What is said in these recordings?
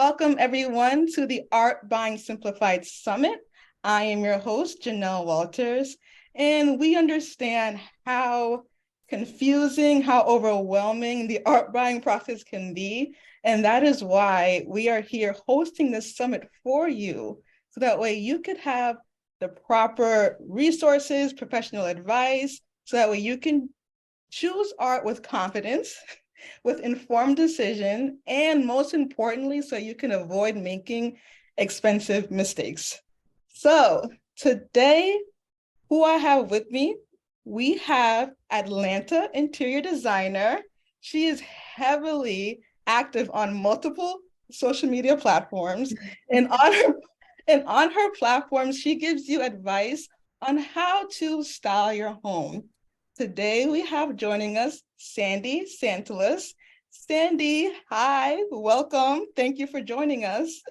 welcome everyone to the Art Buying Simplified Summit. I am your host, Janelle Walters, and we understand how confusing, how overwhelming the art buying process can be. And that is why we are here hosting this summit for you, so that way you could have the proper resources, professional advice, so that way you can choose art with confidence, with informed decision, and most importantly, so you can avoid making expensive mistakes. So today, who I have with me, we have Atlanta interior designer. She is heavily active on multiple social media platforms, and on her platforms, she gives you advice on how to style your home. Today we have joining us Sandy Santelis. Sandy, hi, welcome. Thank you for joining us.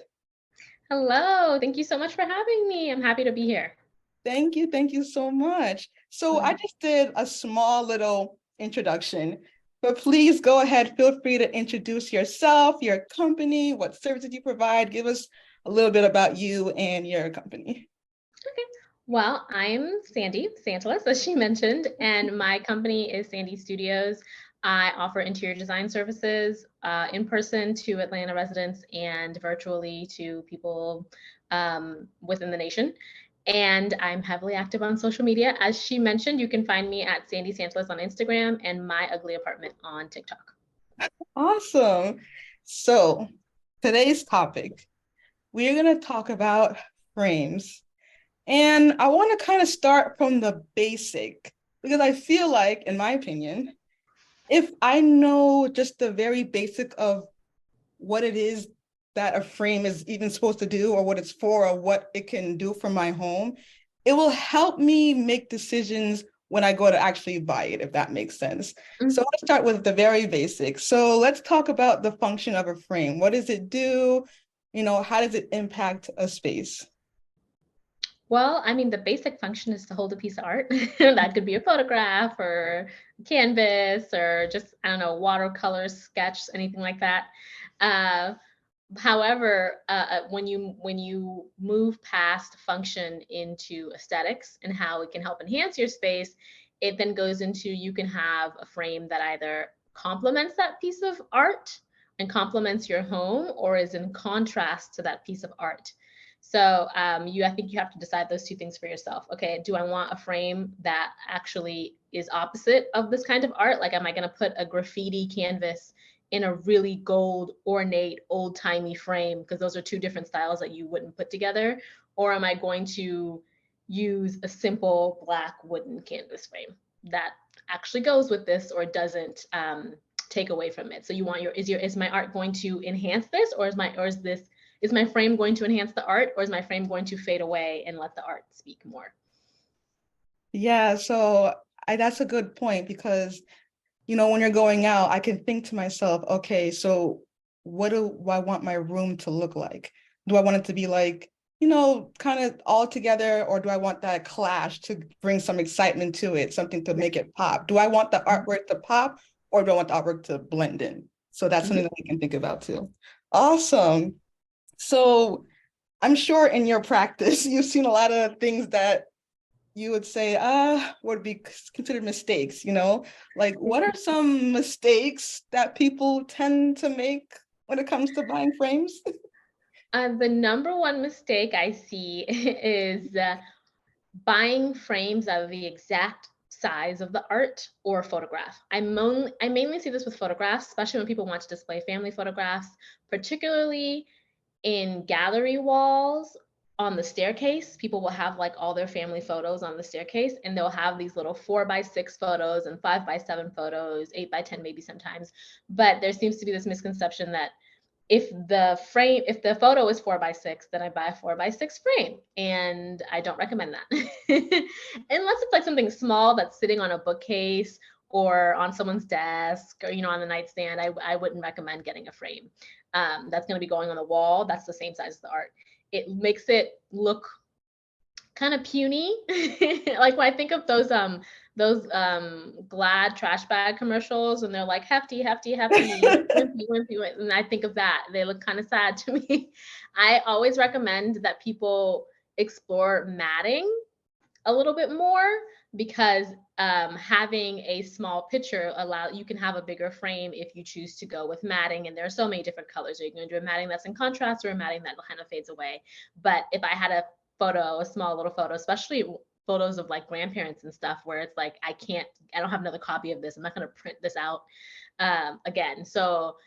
Hello, thank you so much for having me. I'm happy to be here. Thank you so much. So I just did a small little introduction, but please go ahead, feel free to introduce yourself, your company, what services you provide. Give us a little bit about you and your company. Okay. Well, I'm Sandy Santelis, as she mentioned, and my company is Sandy Studios. I offer interior design services in person to Atlanta residents and virtually to people within the nation. And I'm heavily active on social media. As she mentioned, you can find me at Sandy Santelis on Instagram and My Ugly Apartment on TikTok. Awesome. So today's topic, we're going to talk about frames. And I want to kind of start from the basic because I feel like, in my opinion, if I know just the very basic of what it is that a frame is even supposed to do or what it's for or what it can do for my home, it will help me make decisions when I go to actually buy it, if that makes sense. So let's start with the very basic. So let's talk about the function of a frame. What does it do? How does it impact a space? Well, I mean, the basic function is to hold a piece of art. That could be a photograph or canvas or just, I don't know, watercolor sketch, anything like that. Uh, However, when you move past function into aesthetics and how it can help enhance your space, it then goes into you can have a frame that either complements that piece of art and complements your home or is in contrast to that piece of art. So I think you have to decide those two things for yourself. Okay, do I want a frame that actually is opposite of this kind of art? Like, am I going to put a graffiti canvas in a really gold, ornate, old-timey frame? Because those are two different styles that you wouldn't put together. Or am I going to use a simple black wooden canvas frame that actually goes with this or doesn't take away from it? So you want is my art going to enhance this, or is my frame going to enhance the art, or is my frame going to fade away and let the art speak more? Yeah, so that's a good point because, when you're going out, I can think to myself, okay, so what do I want my room to look like? Do I want it to be like, kind of all together, or do I want that clash to bring some excitement to it, something to make it pop? Do I want the artwork to pop, or do I want the artwork to blend in? So that's something that we can think about too. Awesome. So I'm sure in your practice, you've seen a lot of things that you would say, would be considered mistakes, Like what are some mistakes that people tend to make when it comes to buying frames? The number one mistake I see is buying frames of the exact size of the art or photograph. I mainly see this with photographs, especially when people want to display family photographs, particularly in gallery walls on the staircase. People will have like all their family photos on the staircase, and they'll have these little 4x6 photos and 5x7 photos, 8x10 maybe sometimes. But there seems to be this misconception that if the photo is 4x6, then I buy a 4x6 frame, and I don't recommend that. Unless it's like something small that's sitting on a bookcase or on someone's desk or on the nightstand, I wouldn't recommend getting a frame. That's going to be going on the wall. That's the same size as the art. It makes it look kind of puny. Like when I think of those Glad trash bag commercials and they're like hefty, hefty, hefty, wimpy, wimpy, and I think of that. They look kind of sad to me. I always recommend that people explore matting a little bit more because having a small picture you can have a bigger frame if you choose to go with matting, and there are so many different colors. Are you going to do a matting that's in contrast or a matting that kind of fades away? But if I had a small little photo, especially photos of like grandparents and stuff where it's like I don't have another copy of this, I'm not going to print this out again. So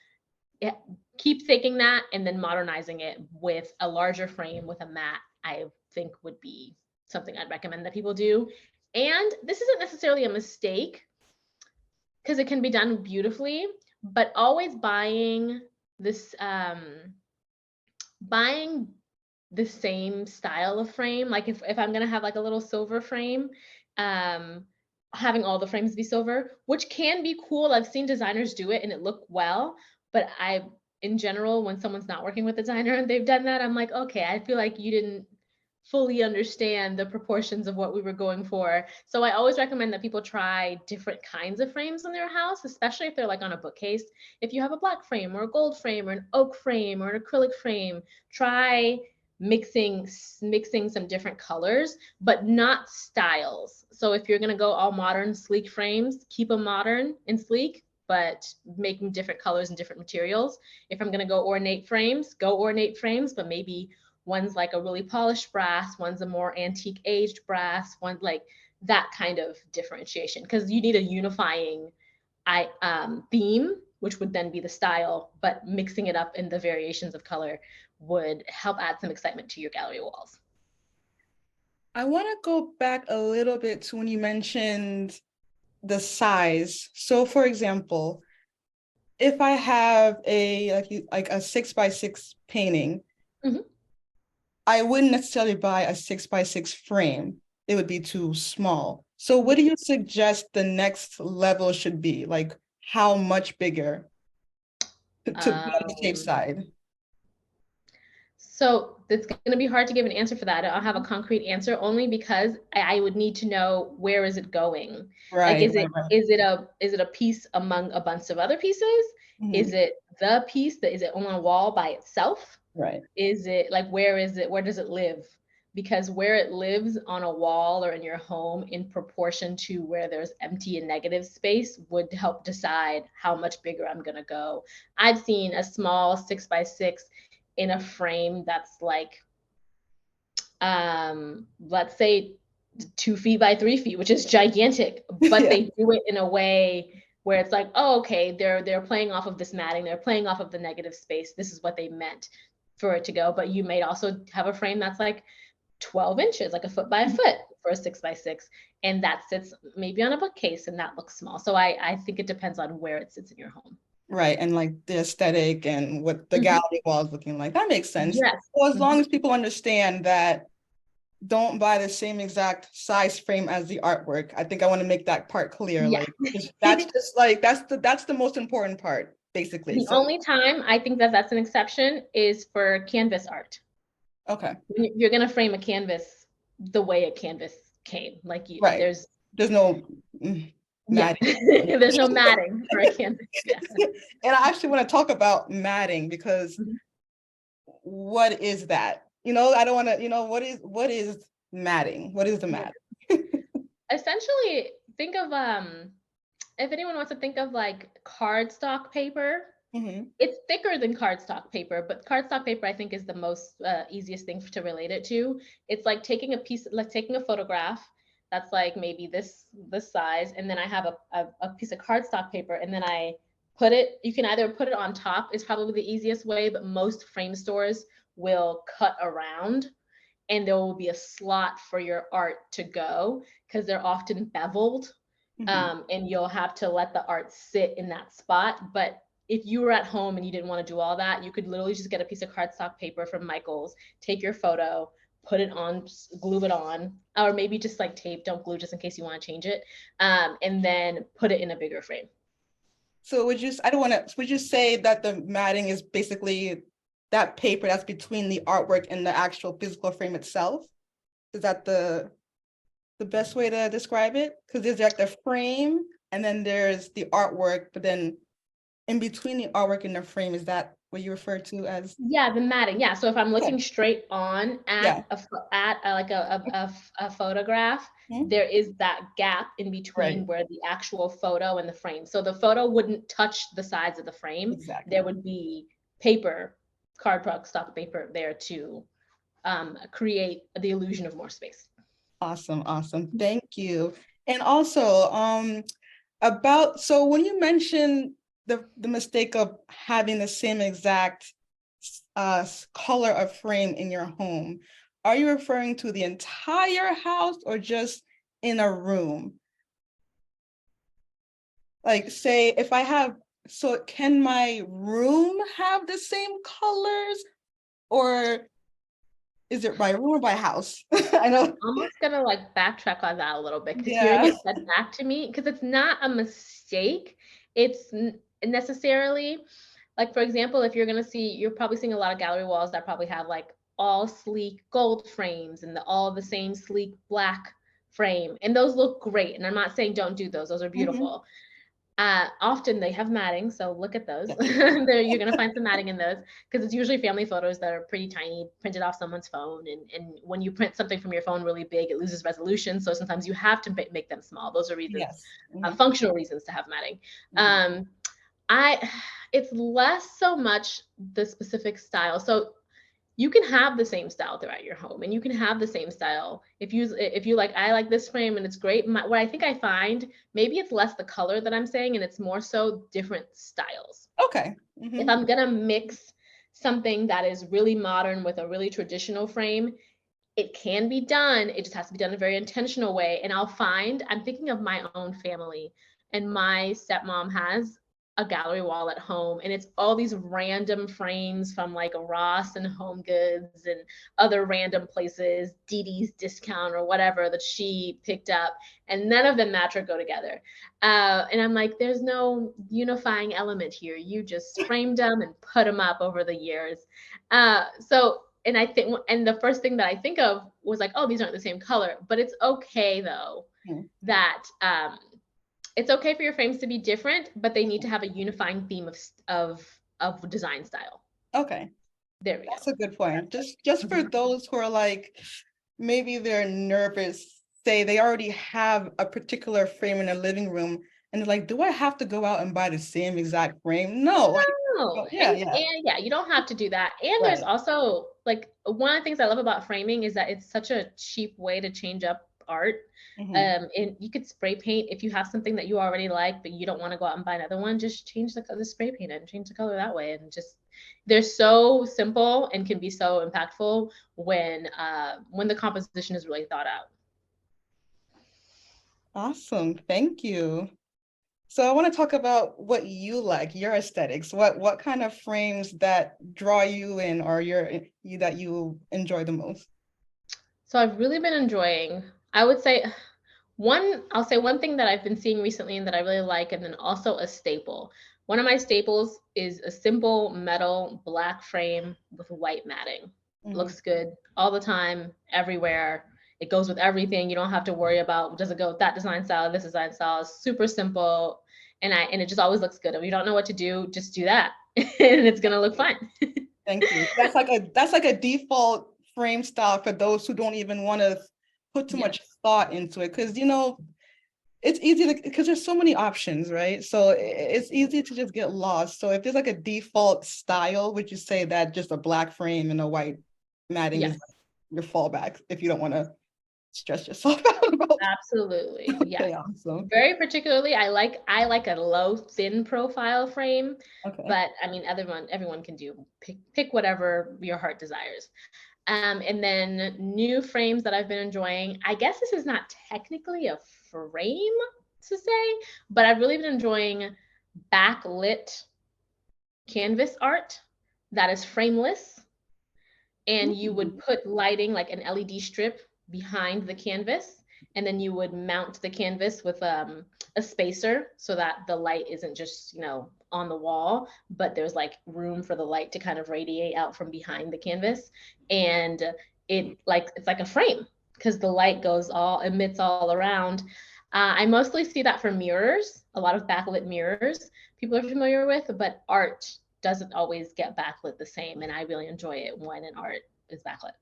yeah, keep thinking that, and then modernizing it with a larger frame with a mat, I think would be something I'd recommend that people do. And this isn't necessarily a mistake because it can be done beautifully, but always buying the same style of frame. Like if I'm gonna have like a little silver frame, having all the frames be silver, which can be cool. I've seen designers do it and it looked well, but in general, when someone's not working with a designer and they've done that, I'm like, okay, I feel like you didn't fully understand the proportions of what we were going for. So I always recommend that people try different kinds of frames in their house, especially if they're like on a bookcase. If you have a black frame or a gold frame or an oak frame or an acrylic frame, try mixing some different colors, but not styles. So if you're going to go all modern, sleek frames, keep them modern and sleek, but making different colors and different materials. If I'm going to go ornate frames, but maybe one's like a really polished brass, one's a more antique aged brass, one like that kind of differentiation, because you need a unifying theme, which would then be the style, but mixing it up in the variations of color would help add some excitement to your gallery walls. I want to go back a little bit to when you mentioned the size. So for example, if I have a like a 6x6 painting, Mhm. I wouldn't necessarily buy a 6x6 frame. It would be too small. So what do you suggest the next level should be? Like how much bigger to be on the safe side? So it's going to be hard to give an answer for that. I don't have a concrete answer, only because I would need to know where is it going. Like, Right. is it a piece among a bunch of other pieces? Is it the piece that is it on a wall by itself? Right. Is it like where does it live? Because where it lives on a wall or in your home in proportion to where there's empty and negative space would help decide how much bigger I'm going to go. I've seen a small 6x6 in a frame that's like let's say 2 feet by 3 feet, which is gigantic, but they do it in a way where it's like, oh, okay, they're playing off of this matting, they're playing off of the negative space, this is what they meant for it to go. But you may also have a frame that's like 12 inches, like a foot by a foot for a 6x6, and that sits maybe on a bookcase and that looks small. So I think it depends on where it sits in your home. Right. And like the aesthetic and what the gallery wall is looking like. That makes sense. Yes. Well, as long as people understand that don't buy the same exact size frame as the artwork. I think I want to make that part clear. Yeah. Like that's just like that's the most important part, basically. The only time I think that's an exception is for canvas art. Okay. You're gonna frame a canvas the way a canvas came. Like right. There's no matting. There's no matting for a canvas. Yeah. And I actually want to talk about matting because what is that? I don't want to, what is matting? What is the matting? Essentially, think of if anyone wants to think of like cardstock paper, it's thicker than cardstock paper, but cardstock paper I think is the most easiest thing to relate it to. It's like taking a photograph that's like maybe this size, and then I have a piece of cardstock paper, and then I put it, you can either put it on top, is probably the easiest way, but most frame stores will cut around and there will be a slot for your art to go because they're often beveled. And you'll have to let the art sit in that spot. But if you were at home and you didn't want to do all that, you could literally just get a piece of cardstock paper from Michael's, take your photo, put it on, glue it on, or maybe just like tape, don't glue just in case you want to change it, and then put it in a bigger frame. So would you say that the matting is basically that paper that's between the artwork and the actual physical frame itself? Is that the best way to describe it? Because there's like the frame and then there's the artwork, but then in between the artwork and the frame, is that what you refer to as? Yeah, the matting. Yeah. So if I'm Okay. looking straight on Yeah. at a photograph, Mhm. there is that gap in between Right. where the actual photo and the frame. So the photo wouldn't touch the sides of the frame. There Exactly. would be paper, cardstock paper there to create the illusion of more space. Awesome. Awesome. Thank you. And also, so when you mentioned the mistake of having the same exact color of frame in your home, are you referring to the entire house or just in a room? Like, say if I have, so can my room have the same colors, or is it by room or by house? I know. Almost gonna like backtrack on that a little bit because hearing Yeah. it said back to me, because it's not a mistake. It's necessarily like, for example, if you're probably seeing a lot of gallery walls that probably have like all sleek gold frames and all the same sleek black frame. And those look great. And I'm not saying don't do those. Those are Mhm. beautiful. Often they have matting, so look at those. Yes. You're gonna find some matting in those because it's usually family photos that are pretty tiny, printed off someone's phone. And when you print something from your phone really big, it loses resolution. So sometimes you have to make them small. Those are reasons, Yes. Mhm. functional reasons to have matting. Mhm. I, it's less so much the specific style. So you can have the same style throughout your home and you can have the same style if you like, I like this frame and it's great. What I think I find, maybe it's less the color that I'm saying and it's more so different styles. Okay. If Mhm. I'm gonna mix something that is really modern with a really traditional frame, it can be done. It just has to be done in a very intentional way. And I'm thinking of my own family, and my stepmom has a gallery wall at home, and it's all these random frames from like Ross and Home Goods and other random places, Dee Dee's Discount or whatever that she picked up, and none of them match or go together. And I'm like, there's no unifying element here. You just framed them and put them up over the years. And I think, and the first thing that I think of was like, oh, these aren't the same color, but it's okay though Mhm. that it's okay for your frames to be different, but they need to have a unifying theme of design style. Okay. There we That's go. a good point. Just for Mhm. those who are like, maybe they're nervous, say they already have a particular frame in their living room, and they're like, do I have to go out and buy the same exact frame? No, like, No, oh, yeah, yeah, and yeah, you don't have to do that. And there's right. also like one of the things I love about framing is that it's such a cheap way to change up art. Mhm. And you could spray paint if you have something that you already like, but you don't want to go out and buy another one. Just change the spray paint and change the color that way, and just they're so simple and can be so impactful when the composition is really thought out. Awesome. Thank you. So I want to talk about what you like, your aesthetics. What kind of frames that draw you in, or you that you enjoy the most? So I've really been enjoying, I would say I'll say one thing that I've been seeing recently and that I really like, and then also a staple. One of my staples is a simple metal black frame with white matting. Mhm. Looks good all the time, everywhere. It goes with everything. You don't have to worry about, does it go with that design style, this design style. It's super simple. And it just always looks good. If you don't know what to do, just do that. And it's gonna look fine. Thank you. That's like a default frame style for those who don't even want to put too Yes. much thought into it, because it's easy to, because there's so many options, right? So it's easy to just get lost. So if there's like a default style, would you say that just a black frame and a white matting is Yes. your fallback if you don't want to stress yourself out about? Absolutely. Yes. Okay, awesome. Very particularly, I like a low, thin profile frame, Okay. but I mean, everyone can pick whatever your heart desires. And then new frames that I've been enjoying. I guess this is not technically a frame to say, but I've really been enjoying backlit canvas art that is frameless, and you would Mm, put lighting like an LED strip behind the canvas, and then you would mount the canvas with a spacer so that the light isn't just on the wall, but there's like room for the light to kind of radiate out from behind the canvas, and it's like a frame because the light emits all around. I mostly see that for mirrors, a lot of backlit mirrors people are familiar with, but art doesn't always get backlit the same. And I really enjoy it when an art is backlit,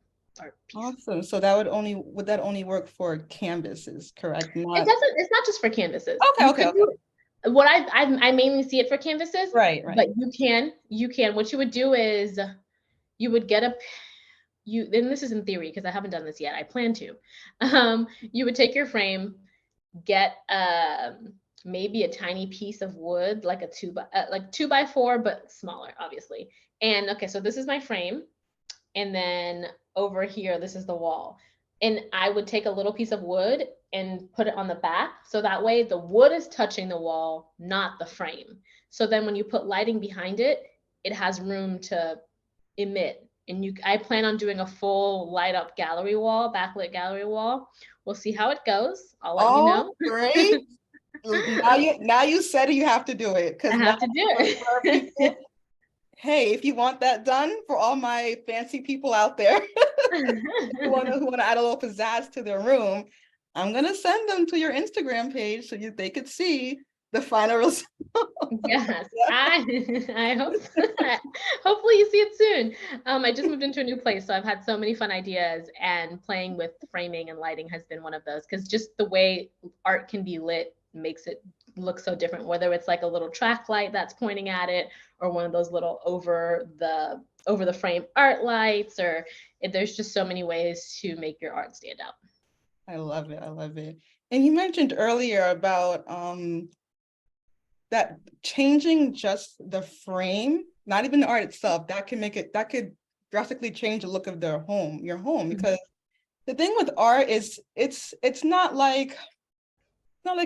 art piece. Awesome. So that would that only work for canvases, correct? It's not just for canvases. Okay. What I mainly see it for canvases, Right. but you can, what you would do is you would get and this is in theory because I haven't done this yet. I plan to. You would take your frame, get maybe a tiny piece of wood, like a 2x4, but smaller, obviously. And okay, so this is my frame, and then over here, this is the wall. And I would take a little piece of wood and put it on the back, so that way the wood is touching the wall, not the frame. So then when you put lighting behind it, it has room to emit. And I plan on doing a full light up gallery wall, backlit gallery wall. We'll see how it goes. I'll let you know. Great. now you said you have to do it. I have to do it. Hey, if you want that done, for all my fancy people out there who want to add a little pizzazz to their room, I'm gonna send them to your Instagram page so they could see the final result. Yes, I hope so. Hopefully you see it soon. I just moved into a new place, so I've had so many fun ideas, and playing with framing and lighting has been one of those, because just the way art can be lit makes it look so different, whether it's like a little track light that's pointing at it, or one of those little over the frame art lights, or there's just so many ways to make your art stand out. I love it. And you mentioned earlier about that changing just the frame, not even the art itself, that could drastically change the look of your home. Because the thing with art is it's not like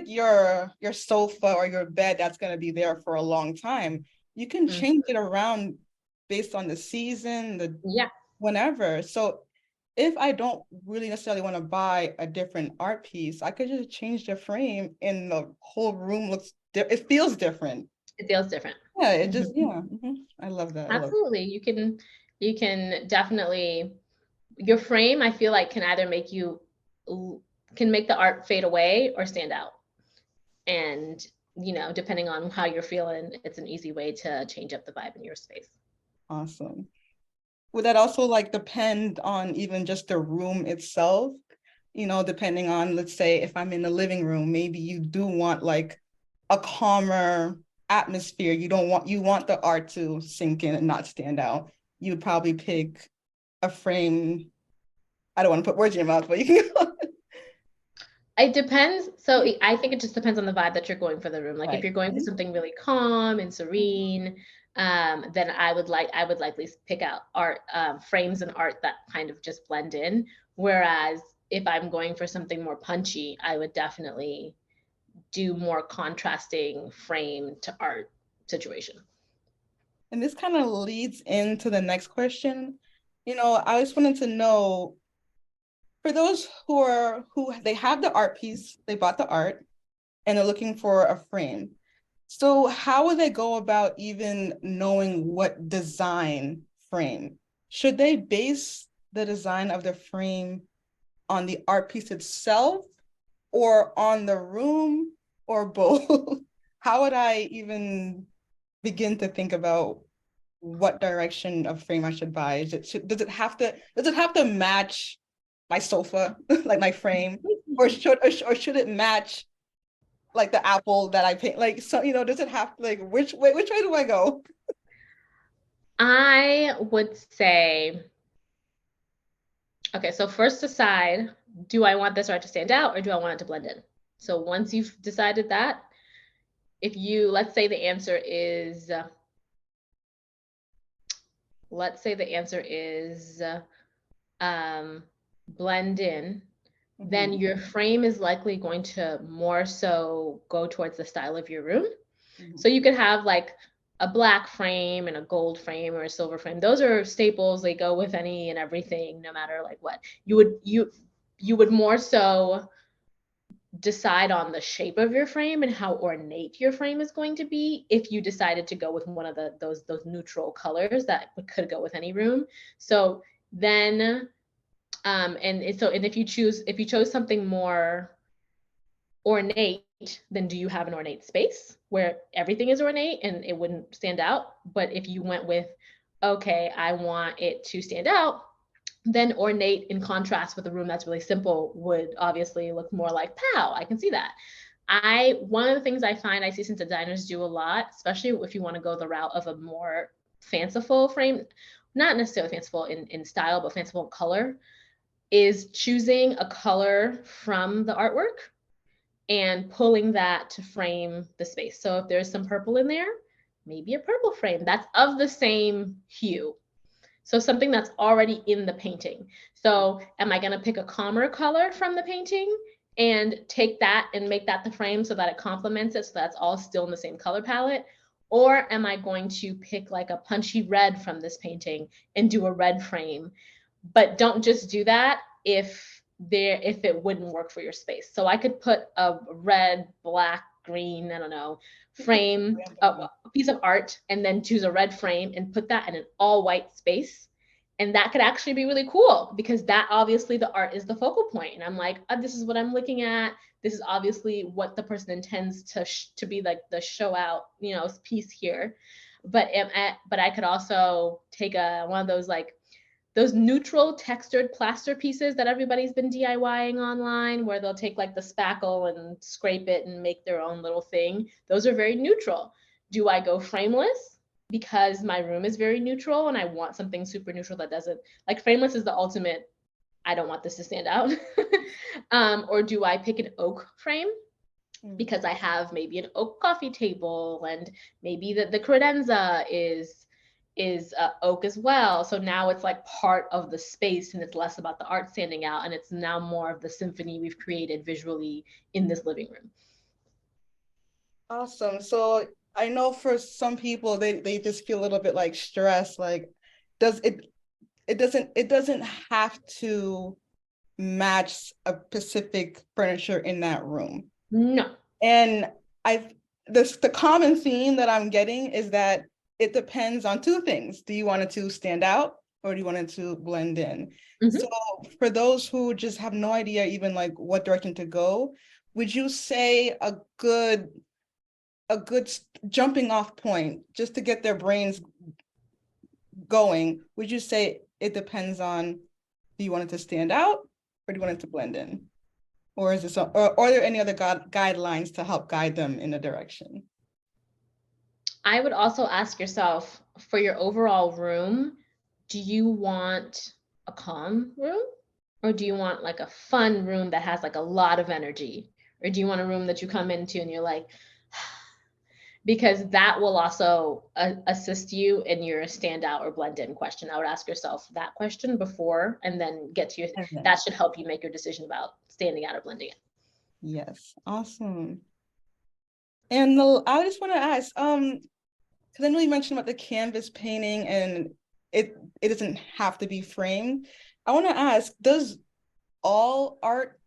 your sofa or your bed that's going to be there for a long time. You can change it around based on the season, whenever. So if I don't really necessarily want to buy a different art piece, I could just change the frame and the whole room it feels different. It feels different. Yeah, it just, I love that. Absolutely. You can definitely, your frame, I feel like, can either make the art fade away or stand out. And, depending on how you're feeling, it's an easy way to change up the vibe in your space. Awesome. Would that also depend on even just the room itself? Depending on, let's say if I'm in the living room, maybe you do want a calmer atmosphere. You want the art to sink in and not stand out. You would probably pick a frame. I don't want to put words in your mouth, but you can go. It depends. So I think it just depends on the vibe that you're going for the room. Like if you're going for something really calm and serene, then I would likely pick out art, frames and art that kind of just blend in. Whereas if I'm going for something more punchy, I would definitely do more contrasting frame to art situation. And this kind of leads into the next question. I just wanted to know, for those who they have the art piece, they bought the art, and they're looking for a frame. So how would they go about even knowing what design frame? Should they base the design of the frame on the art piece itself, or on the room, or both? How would I even begin to think about what direction of frame I should buy? Does it have to match my sofa, like my frame, or should it match the apple that I paint? Does it have which way do I go? I would say, okay, so first decide, do I want this art to stand out, or do I want it to blend in? So once you've decided that, let's say the answer is blend in, then your frame is likely going to more so go towards the style of your room. So you could have a black frame and a gold frame or a silver frame. Those are staples. They go with any and everything, no matter what. You would more so decide on the shape of your frame and how ornate your frame is going to be if you decided to go with one of those neutral colors that could go with any room. So then And if you chose something more ornate, then do you have an ornate space where everything is ornate and it wouldn't stand out? But if you went with, okay, I want it to stand out, then ornate in contrast with a room that's really simple would obviously look more like, pow, I can see that. One of the things I find I see some designers do a lot, especially if you want to go the route of a more fanciful frame, not necessarily fanciful in style, but fanciful in color, is choosing a color from the artwork and pulling that to frame the space. So if there's some purple in there, maybe a purple frame that's of the same hue. So something that's already in the painting. So am I going to pick a calmer color from the painting and take that and make that the frame so that it complements it, so that's all still in the same color palette? Or am I going to pick like a punchy red from this painting and do a red frame? But don't just do that if it wouldn't work for your space. So I could put a red, black, green, I don't know, frame, a piece of art, and then choose a red frame and put that in an all white space. And that could actually be really cool, because that obviously the art is the focal point. And I'm like, oh, this is what I'm looking at. This is obviously what the person intends to be like the show out, piece here. But I could also take one of those like those neutral textured plaster pieces that everybody's been DIYing online, where they'll take like the spackle and scrape it and make their own little thing. Those are very neutral. Do I go frameless because my room is very neutral and I want something super neutral that doesn't, like, frameless is the ultimate, I don't want this to stand out. Or do I pick an oak frame because I have maybe an oak coffee table, and maybe the credenza is oak as well. So now it's like part of the space and it's less about the art standing out, and it's now more of the symphony we've created visually in this living room. Awesome. So I know for some people, they just feel a little bit like stress, like it doesn't have to match a specific furniture in that room. No. And the common theme that I'm getting is that it depends on two things. Do you want it to stand out, or do you want it to blend in? Mm-hmm. So for those who just have no idea even like what direction to go, would you say a good jumping off point just to get their brains going, would you say it depends on, do you want it to stand out or do you want it to blend in? Or is this, or are there any other guidelines to help guide them in a direction? I would also ask yourself, for your overall room, do you want a calm room, or do you want like a fun room that has like a lot of energy? Or do you want a room that you come into and you're like, because that will also assist you in your standout or blend in question. I would ask yourself that question before and then get to your, that should help you make your decision about standing out or blending in. Yes, awesome. And I just want to ask, because I know you mentioned about the canvas painting and it doesn't have to be framed. I want to ask, does all art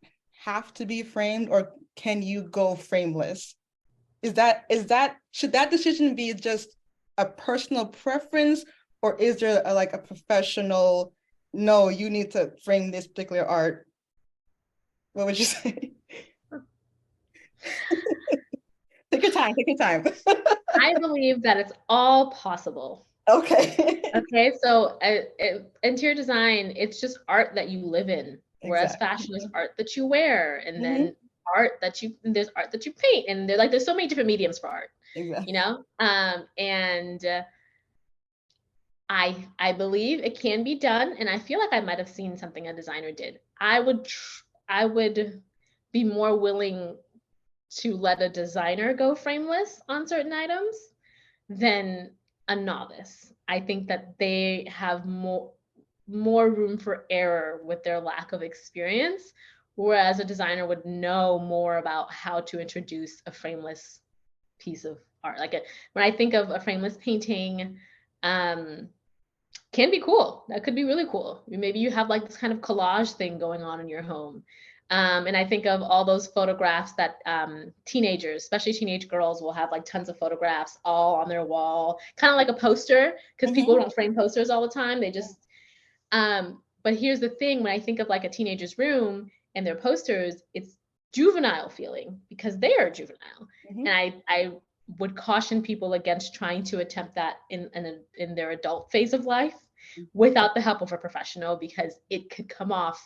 have to be framed, or can you go frameless? Should that decision be just a personal preference, or is there like a professional, no, you need to frame this particular art? What would you say? Take your time. I believe that it's all possible. Okay. Okay, so interior design, it's just art that you live in, whereas exactly. Fashion is art that you wear, and then there's art that you paint, and there's so many different mediums for art. Exactly. And I believe it can be done, and I feel like I might have seen something a designer did. I would be more willing to let a designer go frameless on certain items than a novice. I think that they have more room for error with their lack of experience, whereas a designer would know more about how to introduce a frameless piece of art. When I think of a frameless painting, can be cool. That could be really cool. Maybe you have like this kind of collage thing going on in your home. And I think of all those photographs that teenagers, especially teenage girls, will have like tons of photographs all on their wall, kind of like a poster, because people don't frame posters all the time. They just, But here's the thing, when I think of like a teenager's room and their posters, it's juvenile feeling because they are juvenile. Mhm. And I would caution people against trying to attempt that in their adult phase of life without the help of a professional, because it could come off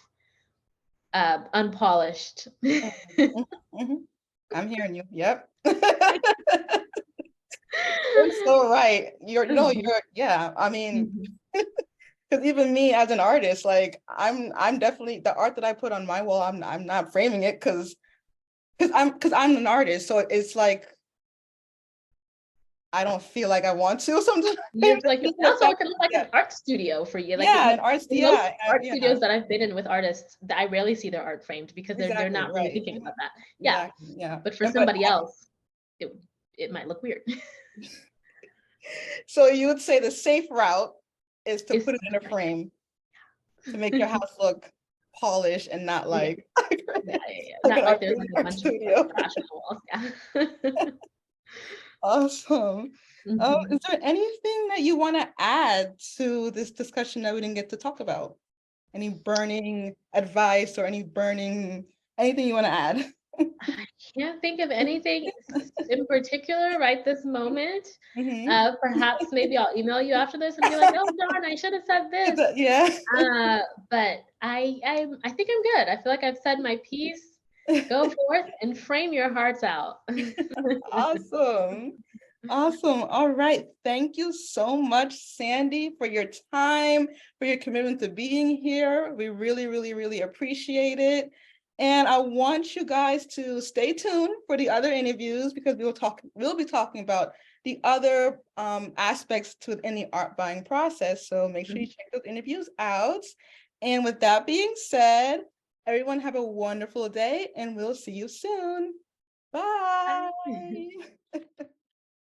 unpolished. Mhm. Mhm. I'm hearing you. Yep. You're so right. Yeah. I mean, Mhm. because even me as an artist, like I'm definitely the art that I put on my wall. I'm not framing it because I'm an artist. So it's like I don't feel like I want to sometimes. You feel like, Just the also it fact, could look like yeah, an art studio for you. Like yeah, an art, in most yeah, art yeah, studios that I've been in with artists, I rarely see their art framed because they're exactly, not really right, thinking about that. Yeah, exactly, yeah. but for And but somebody else, it it might look weird. so you would say the safe route is to It's put it in a frame to make your house look polished and not yeah, like yeah. like an Not like there's like a art bunch of like studio. trash on the walls. Yeah. Awesome. Is Mhm. there anything that you want to add to this discussion that we didn't get to talk about? Any burning advice or anything you want to add? I can't think of anything in particular right this moment. Mhm. Perhaps maybe I'll email you after this and be like, "Oh, darn, I should have said this." Yeah. But I think I'm good. I feel like I've said my piece. Go forth and frame your hearts out. Awesome. Awesome. All right. Thank you so much, Sandy, for your time, for your commitment to being here. We really, really, really appreciate it. And I want you guys to stay tuned for the other interviews because we'll be talking about the other aspects to any art buying process. So make sure you check those interviews out. And with that being said, everyone have a wonderful day and we'll see you soon. Bye.